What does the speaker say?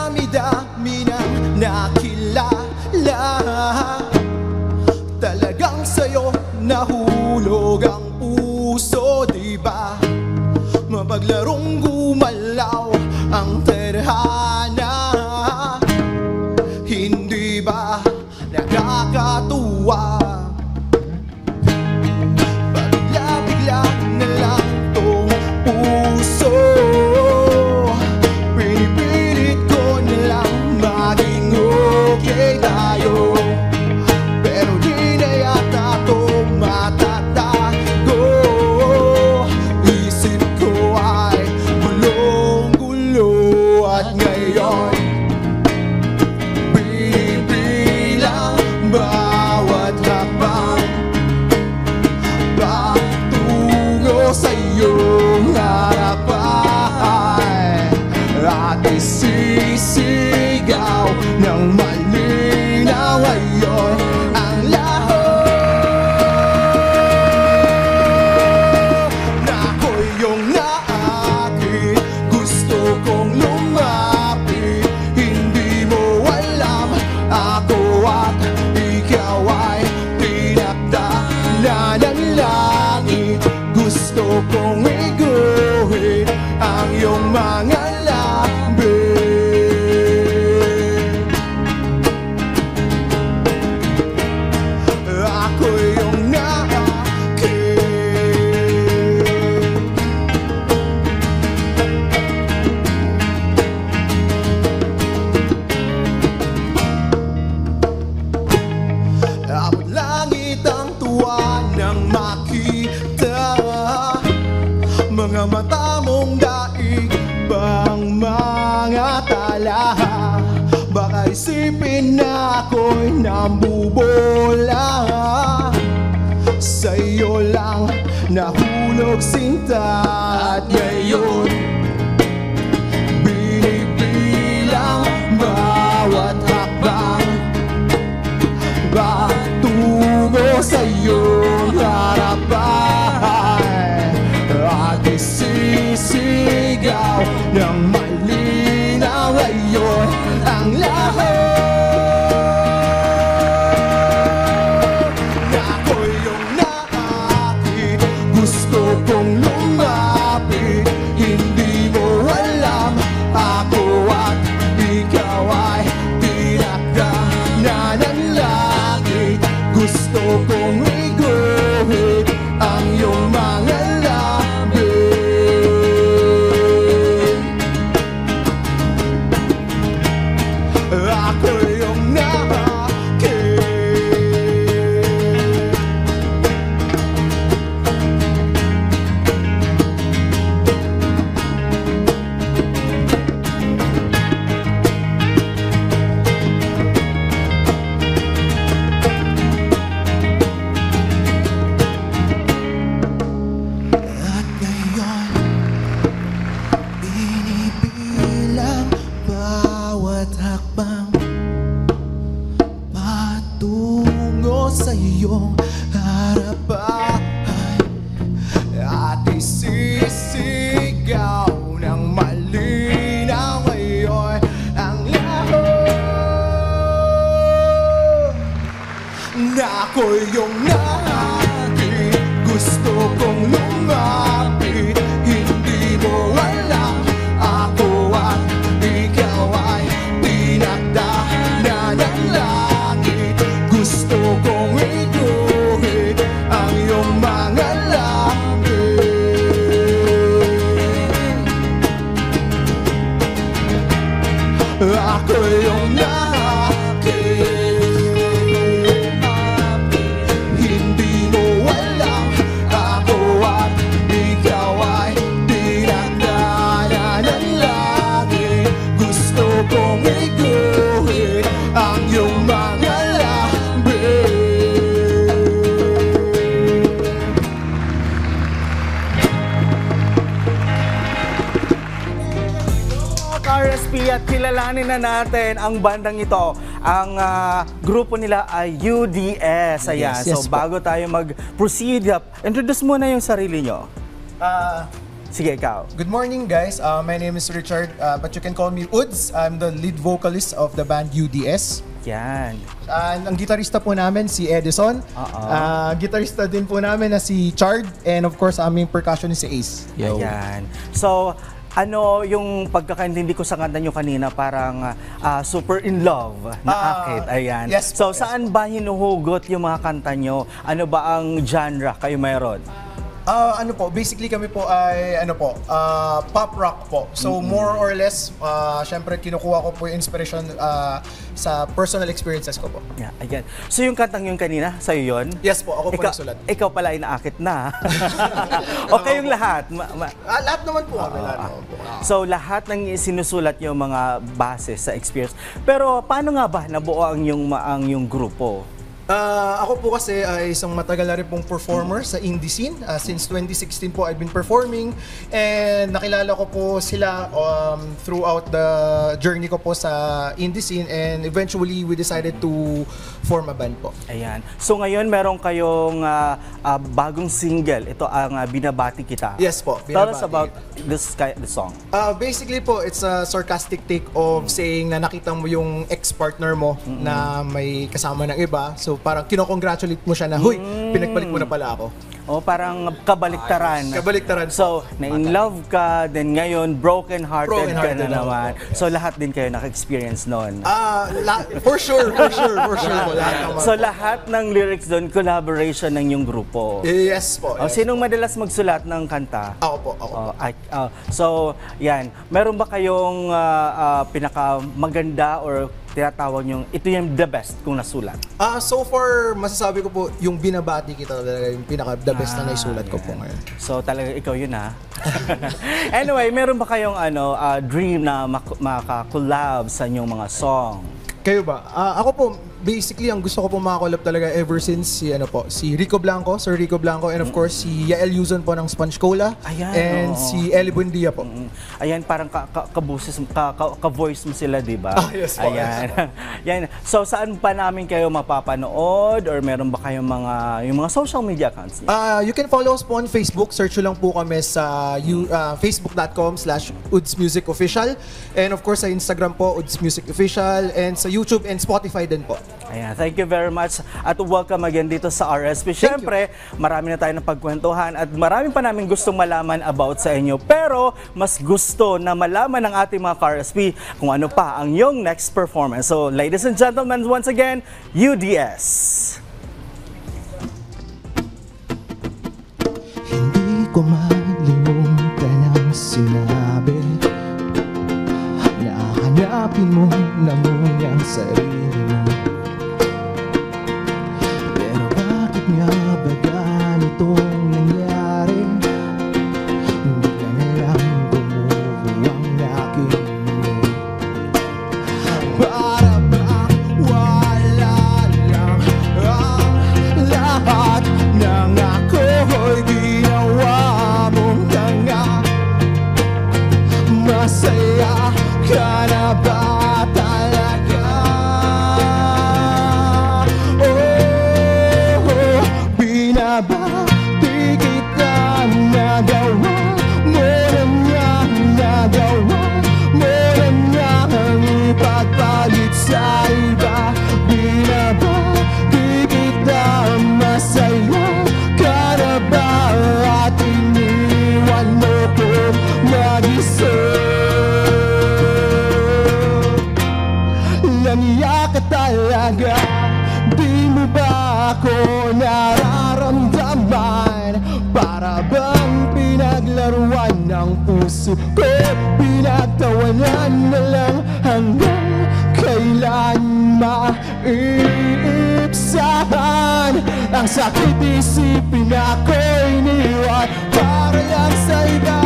dami-dami nang nakilala. Talagang sa'yo nahulog ang puso, diba? Mapaglarong gumalaw ang tadhana. Hindi ba nakakatuwa? Pabigla-bigla na lang tong puso. Pinipilit ko na lang maging okay tayo, pero di na yata to matatago. Isip ko ay gulong-gulo at ngayon binibilang bawat hakbang patungo sa iyong harapan, at isisigaw ng malinaw ngayon ang lahat na ako'y iyong naakit. Gusto kong lumapit, hindi mo alam ako at ikaw ay tinakda na ng langit. Gusto kong iguhit ang iyong mga labi. Ako'y iyong naakit. Abot langit ang tuwa nang makita mga mata mong daig bang mga tala. Baka isipin na ako'y nambubola, sa'yo lang nahulog sinta. At ngayon binibilang bawat hakbang patungo sa iyong harapan, at isisigaw ng malinaw ngayon ang lahat na ako'y iyong naakit. Gusto kong lumapit, hindi mo alam ako at ikaw ay tinakda na ng langit. Gusto kong iguhit ang iyong mga labi. Ako'y iyong naakit. At ngayon binibilang bawat hakbang patungo sa iyong harapan, at isisigaw ng malinaw ngayon ang lahat na ako'y iyong naakit. Gusto kong lumapit, hindi mo alam ako at ikaw ay tinakda na ng langit. Gusto kong iguhit ang iyong mga labi. Ako'y iyong naakit. Hindi mo alam ako at ikaw ay tinakda na ng langit. Gusto kong iguhit ang iyong mga labi. RSP, at kilalanin na natin ang bandang ito. Ang grupo nila ay UDS. Ayan. Yes, So po. bago tayo mag-proceed, introduce muna yung sarili nyo. Sige, ikaw. Good morning, guys. My name is Richard, but you can call me Uds. I'm the lead vocalist of the band UDS. Yan. Ang gitarista po namin si Edison. Gitarista din po namin na si Chard. And of course, aming percussionist si Ace. Ayan. So, ano yung pagkakaintindi ko sa kanta nyo kanina, parang super in love na akit. Ayan. Yes, so, yes. saan ba hinuhugot yung mga kanta nyo? Ano ba ang genre kayo mayroon? Ano po, basically kami po ay pop rock po. So more or less, syempre kinukuha ko po yung inspiration sa personal experiences ko po. Yeah, ayan. So yung kantang yung kanina, sa'yo yun? Yes po, ako po nagsulat. Ikaw pala inaakit na. O kayong lahat? Lahat naman po kami. So lahat ng sinusulat yung mga base sa experience. Pero paano nga ba nabuo ang yung grupo? Ako po kasi ay isang matagal na rin pong performer sa indie scene. Since 2016 po I've been performing and nakilala ko po sila throughout the journey ko po sa indie scene and eventually we decided to form a band po. Ayan. So ngayon meron kayong bagong single. Ito ang Binabati Kita. Yes po. Tell us about the song. Basically po, it's a sarcastic take of saying na nakita mo yung ex-partner mo na may kasama ng iba. So parang kinokongratulate mo siya na, huy, pinagpalit mo na pala ako. O parang kabaliktaran. Kabaliktaran. So, na-in love ka, then ngayon, broken-hearted ka na naman. Yes. So, lahat din kayo naka-experience nun. For sure po. Lahat naman So, po. lahat ng lyrics doon, collaboration ng yung grupo. Yes po. O, Yes. sinong madalas magsulat ng kanta? Ako po. So, yan. Meron ba kayong pinakamaganda or tinatawag yung ito yung the best kung nasulat? So far, masasabi ko po, yung Binabati Kita talaga yung pinaka-the best na naisulat ko po ngayon. So talaga ikaw yun ha. Anyway, meron ba kayong dream na maka-collab sa inyong mga song? Kayo ba? Ako po, basically, ang gusto ko po makakolab talaga ever since si Rico Blanco, Sir Rico Blanco, and of course, si Yael Yuzon po ng Sponge Cola, Ayan, and si Ellie Buendia po. Ayan, parang ka-voice mo sila, di ba? Yes po. Ayan. Yan. So, saan pa namin kayo mapapanood? Or meron ba kayong yung mga social media accounts niyo? You can follow us po on Facebook. Search nyo lang po kami sa facebook.com/udsmusicofficial. And of course, sa Instagram po, Uds Music Official. And sa YouTube and Spotify din po. Ayan, thank you very much at welcome again dito sa RSP. Siyempre, marami na tayo ng pagkwentuhan at marami pa namin gustong malaman about sa inyo. Pero, mas gusto na malaman ng ating mga ka-RSP kung ano pa ang yung next performance. So, ladies and gentlemen, once again, UDS. Hindi ko malimutan ang sinabi na hanapin mo na muna ang sarili mo. Pero bakit nga ba ganitong nangyari? Bigla na lang gumuho ang aking mundo. Para bang wala lang ang lahat ng ako'y ginawa mong tanga. Masaya ka na ba talaga? Binabati kita, nagawa mo na nga ang ipagpalit sa iba. Binabati kita, masaya ka na ba at iniwan mo ko mag-isa? Naniyak ka talaga, di mo ba ako nararamdaman? Para bang pinaglaruan ng puso ko, pinagtawanan na lang hanggang kailan maiibsahan? Ang sakit isipin ako'y iniwan para lang sa iba.